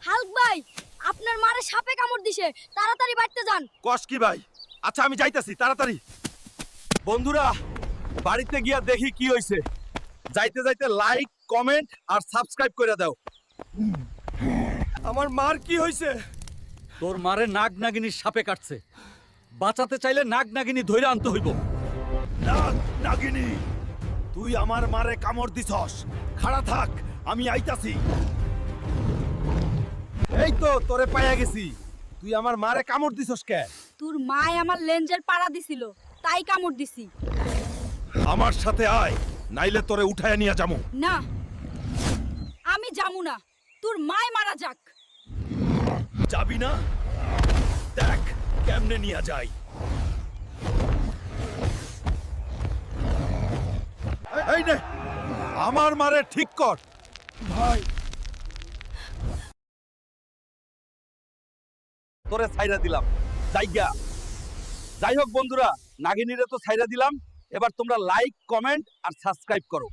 Hulk ভাই, আপনার মারে সাপে কামড় দিছে, তাড়াতাড়ি বাড়তে যান। কস কি ভাই? আচ্ছা আমি যাইতাছি তাড়াতাড়ি। বন্ধুরা, বাড়িতে গিয়া দেখি কি হইছে। যাইতে যাইতে লাইক, কমেন্ট আর সাবস্ক্রাইব করে দাও। আমার মার কি হইছে? তোর মারে নাগ নাগিনীর সাপে কাটছে। বাঁচাতে চাইলে নাগ নাগিনী ধইরা আনতে হইব। নাগ নাগিনী, তুই আমার মারে কামড় দিছস। খাড়া থাক, আমি আইতাছি। এই তো তোরে পাইয়া গেছি। তুই আমার মারে কামড় দিছস কে? তোর মায় আমার লেঞ্জের পাড়া দিছিল, তাই কামড় দিছি। আমার সাথে আয়, নাইলে তোরে উঠায় নিয়ে যাবো। না, আমি যামু না। তোর মায় মারা যাক। যাবি না? দেখ কেমনে নিয়ে যাই। এই নে, আমার মারে ঠিক কর। ভাই, তোরে ছাইরা দিলাম, যাইগা। যাই হোক বন্ধুরা, নাগিনীরে তো ছাইরা দিলাম। এবার তোমরা লাইক, কমেন্ট আর সাবস্ক্রাইব করো।